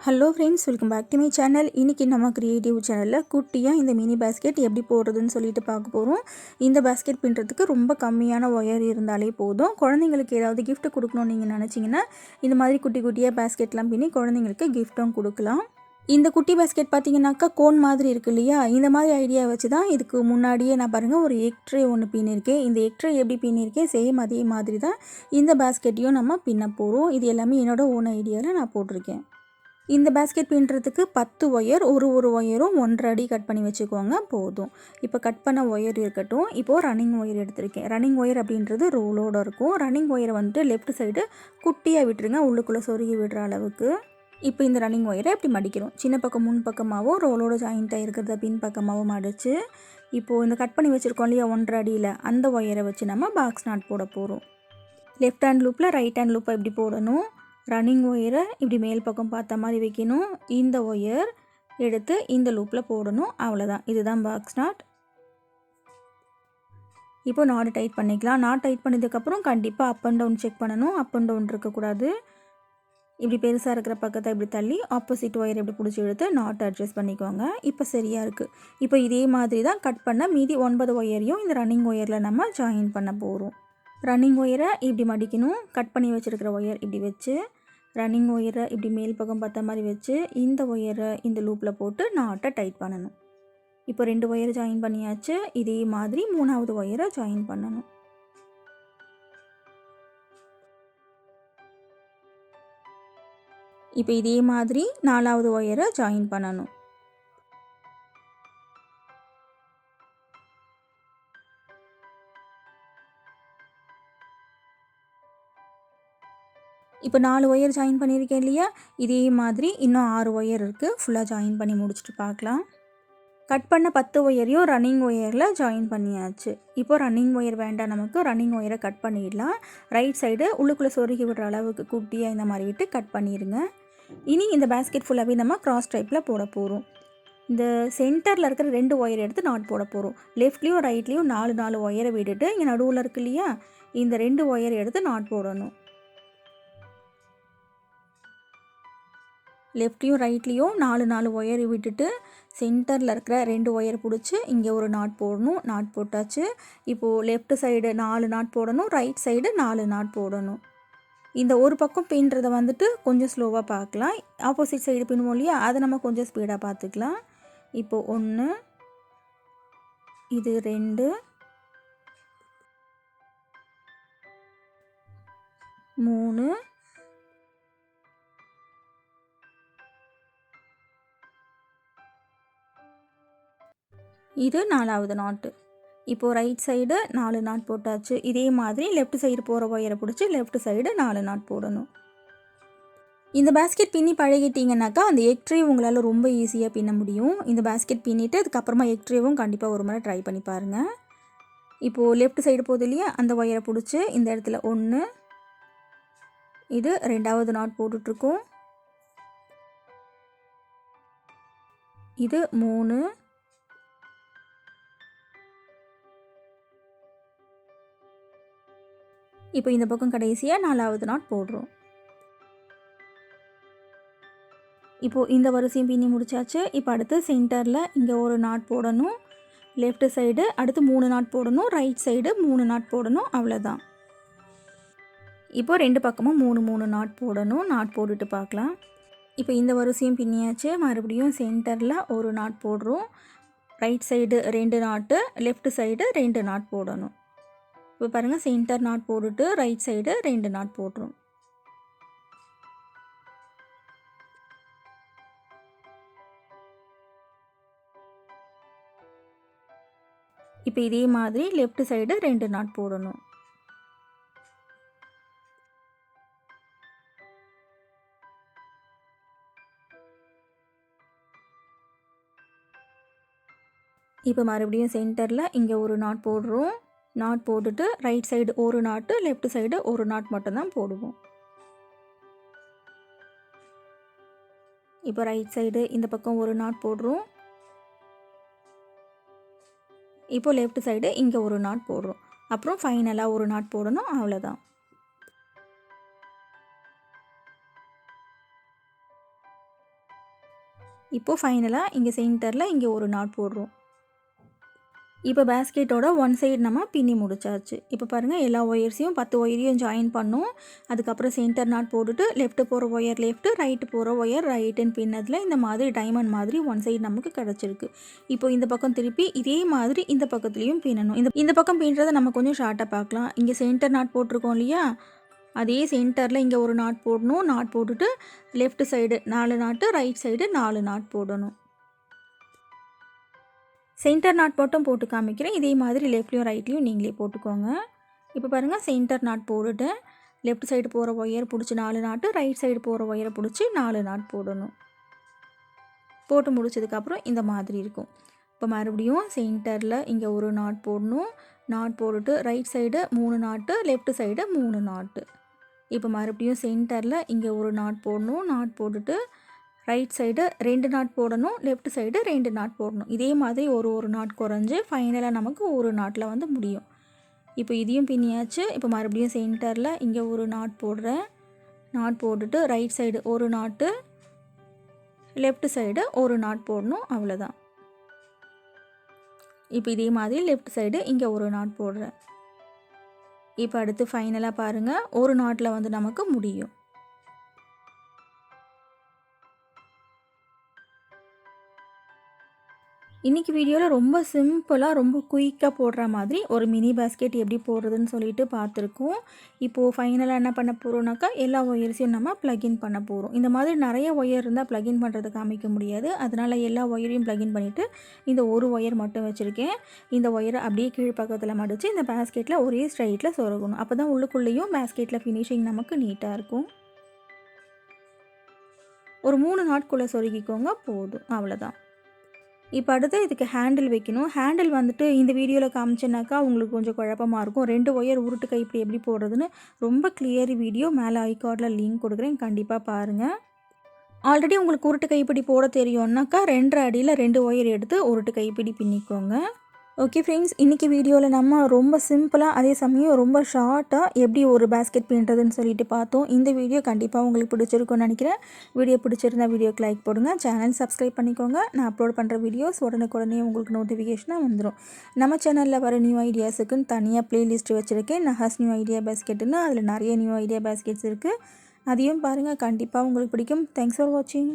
Hello friends, welcome back to my channel. இன்றைக்கி நம்ம creative சேனலில் குட்டியாக இந்த மினி பேஸ்கெட் எப்படி போடுறதுன்னு சொல்லிட்டு பார்க்க போகிறோம். இந்த பேஸ்கெட் பின்னுறதுக்கு ரொம்ப கம்மியான ஒயர் இருந்தாலே போதும். குழந்தைங்களுக்கு ஏதாவது கிஃப்ட் கொடுக்கணும்னு நீங்கள் நினச்சிங்கன்னா இந்த மாதிரி குட்டி குட்டியாக பேஸ்கெட்லாம் பின்னி குழந்தைங்களுக்கு கிஃப்ட்டும் கொடுக்கலாம். இந்த குட்டி பேஸ்கெட் பார்த்திங்கனாக்கா கோன் மாதிரி இருக்குது இல்லையா? இந்த மாதிரி ஐடியா வச்சு தான் இதுக்கு முன்னாடியே நான் பாருங்கள் ஒரு எக் ட்ரே ஒன்று பின்னிருக்கேன். இந்த எக் ட்ரே எப்படி பின்னிருக்கேன் சேம் அதே மாதிரி தான் இந்த பேஸ்கெட்டையும் நம்ம பின்ன போகிறோம். இது எல்லாமே என்னோடய ஓன் ஐடியாவில் நான் போட்டிருக்கேன். இந்த பேஸ்கெட் பின்னுறதுக்கு 10 ஒயர், ஒரு ஒயரும் 1.5 அடி கட் பண்ணி வச்சுக்கோங்க போதும். இப்போ கட் பண்ண ஒயர் இருக்கட்டும். இப்போது ரன்னிங் ஒயர் எடுத்திருக்கேன். ரன்னிங் ஒயர் அப்படின்றது ரோலோடு இருக்கும். ரன்னிங் ஒயரை வந்துட்டு லெஃப்ட் சைடு குட்டியாக விட்டுருங்க, உள்ளுக்குள்ளே சொருகி விடுற அளவுக்கு. இப்போ இந்த ரன்னிங் ஒயரை இப்படி மடிக்கிறோம். சின்ன பக்கம் முன் பக்கமாகவும் ரோலோடு ஜாயிண்ட்டாக இருக்கிறத பின் பக்கமாகவும் மடித்து இப்போது இந்த கட் பண்ணி வச்சுருக்கோம் இல்லையா 1.5 அடியில், அந்த ஒயரை வச்சு நம்ம பாக்ஸ் நாட் போட போகிறோம். லெஃப்ட் ஹேண்ட் லூப்பில் ரைட் ஹேண்ட் லூப்பை இப்படி போடணும். ரன்னிங் ஒயரை இப்படி மேல் பக்கம் பார்த்த மாதிரி வைக்கணும். இந்த ஒயர் எடுத்து இந்த லூப்பில் போடணும். அவ்வளோதான், இதுதான் பாக்ஸ் நாட். இப்போ நாட் டைட் பண்ணிக்கலாம். நாட் டைட் பண்ணதுக்கப்புறம் கண்டிப்பாக அப் அண்ட் டவுன் செக் பண்ணணும். அப் அண்ட் டவுன் இருக்கக்கூடாது. இப்படி பெருசாக இருக்கிற பக்கத்தை இப்படி தள்ளி ஆப்போசிட் ஒயர் இப்படி பிடிச்சி எடுத்து நாட் அட்ஜஸ்ட் பண்ணிக்கோங்க. இப்போ சரியாக இருக்குது. இப்போ இதே மாதிரி தான் கட் பண்ண மீதி 9 ஒயரையும் இந்த ரன்னிங் ஒயரில் நம்ம ஜாயின் பண்ண போகிறோம். ரன்னிங் ஒயரை இப்படி மடிக்கணும். கட் பண்ணி வச்சுருக்கிற ஒயர் இப்படி வச்சு ரன்னிங் ஒயரை இப்படி மேல் பக்கம் பார்த்த மாதிரி வச்சு இந்த ஒயரை இந்த லூப்பில் போட்டு நாட்டை டைட் பண்ணணும். இப்போ 2 ஒயரை ஜாயின் பண்ணியாச்சு. இதே மாதிரி 3வது ஒயரை ஜாயின் பண்ணணும். இப்போ இதே மாதிரி 4வது ஒயரை ஜாயின் பண்ணணும். இப்போ 4 ஒயர் ஜாயின் பண்ணியிருக்கேன் இல்லையா? இதே மாதிரி இன்னும் 6 ஒயர் இருக்குது. ஃபுல்லாக ஜாயின் பண்ணி முடிச்சுட்டு பார்க்கலாம். கட் பண்ண 10 ஒயரையும் ரன்னிங் ஒயரில் ஜாயின் பண்ணியாச்சு. இப்போ ரன்னிங் ஒயர் வேண்டாம் நமக்கு. ரன்னிங் ஒயரை கட் பண்ணிடலாம். ரைட் சைடு உள்ளுக்குள்ளே சொருகி விடுற அளவுக்கு குட்டியாக இந்த மாதிரி விட்டு கட் பண்ணிடுங்க. இனி இந்த பேஸ்கெட் ஃபுல்லாகவே நம்ம கிராஸ் டைப்பில் போட போகிறோம். இந்த சென்டரில் இருக்கிற 2 ஒயர் எடுத்து நாட் போட போகிறோம். லெஃப்ட்லேயும் ரைட்லேயும் 4 ஒயரை விட்டுட்டு இங்கே நடுவில் இருக்கு இல்லையா, இந்த 2 ஒயர் எடுத்து நாட் போடணும். லெஃப்ட்லேயும் ரைட்லேயும் 4 ஒயர் விட்டுட்டு சென்டரில் இருக்கிற 2 ஒயர் பிடிச்சி இங்கே ஒரு நாட் போடணும். நாட் போட்டாச்சு. இப்போது லெஃப்ட் சைடு 4 நாட் போடணும், ரைட் சைடு 4 நாட் போடணும். இந்த ஒரு பக்கம் பின்னுறதை வந்துட்டு கொஞ்சம் ஸ்லோவாக பார்க்கலாம். ஆப்போசிட் சைடு பின்னுவோம் இல்லையா, அதை நம்ம கொஞ்சம் ஸ்பீடாக பார்த்துக்கலாம். இப்போது 1, இது 2, 3, இது 4வது நாட்டு. இப்போது ரைட் சைடு 4 நாட் போட்டாச்சு. இதே மாதிரி லெஃப்ட் சைடு போகிற ஒயரை பிடிச்சி லெஃப்ட் சைடு 4 நாட் போடணும். இந்த பேஸ்கெட் பின்னி பழகிட்டிங்கனாக்கா அந்த எக் ட்ரே உங்களால் ரொம்ப ஈஸியாக பின்ன முடியும். இந்த பேஸ்கெட் பின்னிட்டு அதுக்கப்புறமா எக் ட்ரேவும் கண்டிப்பாக ஒரு முறை ட்ரை பண்ணி பாருங்கள். இப்போது லெஃப்ட் சைடு போகுது இல்லையா, அந்த ஒயரை பிடிச்சி இந்த இடத்துல 1, இது 2வது நாட் போட்டுட்ருக்கோம். இது 3, இப்போ இந்த பக்கம் கடைசியாக 4வது நாட் போடுறோம். இப்போது இந்த வரிசையும் பின்னி முடிச்சாச்சு. இப்போ அடுத்து சென்டரில் இங்கே ஒரு நாட் போடணும். லெஃப்ட் சைடு அடுத்து 3 நாட் போடணும். ரைட் சைடு 3 நாட் போடணும். அவ்வளோதான். இப்போ 2 பக்கமும் 3 நாட் போடணும். நாட் போட்டுட்டு பார்க்கலாம். இப்போ இந்த வரிசையும் பின்னியாச்சு. மறுபடியும் சென்டரில் ஒரு நாட் போடுறோம். ரைட் சைடு 2 நாட்டு, லெஃப்ட் சைடு 2 நாட் போடணும். இப்போ பாருங்கள், சென்டர் நாட் போட்டுட்டு ரைட் சைடு 2 நாட் போடுறோம். இப்போ இதே மாதிரி லெஃப்ட் சைடு 2 நாட் போடணும். இப்போ மறுபடியும் சென்டரில் இங்கே ஒரு நாட் போடுறோம். நாட் போட்டுட்டு ரைட் சைடு ஒரு நாட்டு, லெஃப்ட் சைடு ஒரு நாட் மட்டும்தான் போடுவோம். இப்போ ரைட் சைடு இந்த பக்கம் ஒரு நாட் போடுறோம். இப்போ லெஃப்ட் சைடு இங்கே ஒரு நாட் போடுறோம். அப்புறம் ஃபைனலாக ஒரு நாட் போடணும். அவ்வளோதான். இப்போது ஃபைனலாக இங்கே சென்டரில் இங்கே ஒரு நாட் போடுறோம். இப்போ பேஸ்கெட்டோட ஒன் சைடு நம்ம பின்னி முடிச்சாச்சு. இப்போ பாருங்கள் எல்லா ஒயர்ஸையும் 10 ஒயரையும் ஜாயின் பண்ணோம். அதுக்கப்புறம் சென்டர் நாட் போட்டுட்டு லெஃப்ட்டு போகிற ஒயர் லெஃப்ட்டு, ரைட்டு போகிற ஒயர் ரைட்டுன்னு பின்னதில் இந்த மாதிரி டைமண்ட் மாதிரி ஒன் சைடு நமக்கு கிடச்சிருக்கு. இப்போ இந்த பக்கம் திருப்பி இதே மாதிரி இந்த பக்கத்துலேயும் பின்னணும். இந்த பக்கம் பின்னுறதை நம்ம கொஞ்சம் ஷார்ட்டாக பார்க்கலாம். இங்கே சென்டர் நாட் போட்டிருக்கோம் இல்லையா, அதே சென்டரில் இங்கே ஒரு நாட் போடணும். நாட் போட்டுட்டு லெஃப்ட் சைடு 4 நாட்டு, ரைட் சைடு 4 நாட் போடணும். சென்டர் நாட் மட்டும் போட்டு காமிக்கிறேன். இதே மாதிரி லெஃப்ட்லேயும் ரைட்லேயும் நீங்களே போட்டுக்கோங்க. இப்போ பாருங்கள் சென்டர் நாட் போட்டுட்டு லெஃப்ட் சைடு போகிற ஒயர் பிடிச்சி 4 நாட்டு, ரைட் சைடு போகிற ஒயரை பிடிச்சி 4 நாட் போடணும். போட்டு முடிச்சதுக்கப்புறம் இந்த மாதிரி இருக்கும். இப்போ மறுபடியும் சென்டரில் இங்கே ஒரு நாட் போடணும். நாட் போட்டுட்டு ரைட் சைடு 3 நாட்டு, லெஃப்ட் சைடு 3 நாட்டு. இப்போ மறுபடியும் சென்டரில் இங்கே ஒரு நாட் போடணும். நாட் போட்டுட்டு ரைட் சைடு 2 நாட் போடணும், லெஃப்ட் சைடு 2 நாட் போடணும். இதே மாதிரி ஒரு நாட் குறைஞ்சி ஃபைனலாக நமக்கு ஒரு நாட்டில் வந்து முடியும். இப்போ இதையும் பின்னியாச்சு. இப்போ மறுபடியும் சென்டரில் இங்கே ஒரு நாட் போடுறேன். நாட் போட்டுட்டு ரைட் சைடு ஒரு நாட்டு, லெஃப்ட் சைடு ஒரு நாட் போடணும். அவ்வளோதான். இப்போ இதே மாதிரி லெஃப்ட் சைடு இங்கே ஒரு நாட் போடுறேன். இப்போ அடுத்து ஃபைனலாக பாருங்கள் ஒரு நாட்டில் வந்து நமக்கு முடியும். இன்றைக்கி வீடியோவில் ரொம்ப சிம்பிளாக ரொம்ப குயிக்காக போடுற மாதிரி ஒரு மினி பேஸ்கெட் எப்படி போடுறதுன்னு சொல்லிட்டு பார்த்துருக்கோம். இப்போது ஃபைனலாக என்ன பண்ண போகிறோம்னாக்கா எல்லா ஒயர்ஸையும் நம்ம ப்ளக்இன் பண்ண போகிறோம். இந்த மாதிரி நிறைய ஒயர் இருந்தால் ப்ளக்இன் பண்ணுறது காமிக்க முடியாது. அதனால் எல்லா ஒயரையும் ப்ளக்இன் பண்ணிவிட்டு இந்த ஒரு ஒயர் மட்டும் வச்சுருக்கேன். இந்த ஒயரை அப்படியே கீழ் பக்கத்தில் மடித்து இந்த பேஸ்கெட்டில் ஒரே ஸ்ட்ரைட்டில் சொருகணும். அப்போ தான் உள்ளுக்குள்ளேயும் பேஸ்கெட்டில் ஃபினிஷிங் நமக்கு நீட்டாக இருக்கும். ஒரு 3 நாட்குள்ளே சொருகிக்கோங்க, போதும். அவ்வளோதான். இப்போ அடுத்து இதுக்கு ஹேண்டில் வைக்கணும். ஹேண்டில் வந்துட்டு இந்த வீடியோவில் காமிச்சேனாக்கா உங்களுக்கு கொஞ்சம் குழப்பமாக இருக்கும். 2 ஒயர் உருட்டு கைப்பிடி எப்படி போடுறதுன்னு ரொம்ப கிளியர் வீடியோ மேலே ஐகார்டில் லிங்க் கொடுக்குறேன், கண்டிப்பாக பாருங்கள். ஆல்ரெடி உங்களுக்கு உருட்டு கைப்பிடி போட தெரியும்னாக்கா 2 அடியில் 2 ஒயர் எடுத்து உருட்டு கைப்பிடி பின்னிக்கோங்க. ஓகே ஃப்ரெண்ட்ஸ், இன்றைக்கி வீடியோவில் நம்ம ரொம்ப சிம்பிளாக அதே சமயம் ரொம்ப ஷார்ட்டாக எப்படி ஒரு பேஸ்கெட் பின்னுறதுன்னு சொல்லிட்டு பார்த்தோம். இந்த வீடியோ கண்டிப்பாக உங்களுக்கு பிடிச்சிருக்கும்னு நினைக்கிறேன். வீடியோ பிடிச்சிருந்தா வீடியோக்கு லைக் போடுங்க, சேனல் சப்ஸ்கிரைப் பண்ணிக்கோங்க. நான் அப்லோட் பண்ணுற வீடியோஸ் உடனுக்குடனே உங்களுக்கு நோட்டிஃபிகேஷனாக வந்துடும். நம்ம சேனலில் வர நியூ ஐடியாஸுக்குன்னு தனியாக ப்ளேலிஸ்ட் வச்சுருக்கேன், நகாஸ் நியூ ஐடியா பேஸ்கெட்டுன்னு. அதில் நிறைய நியூ ஐடியா பேஸ்கெட்ஸ் இருக்குது, அதையும் பாருங்கள், கண்டிப்பாக உங்களுக்கு பிடிக்கும். தேங்க்ஸ் ஃபார் வாட்சிங்.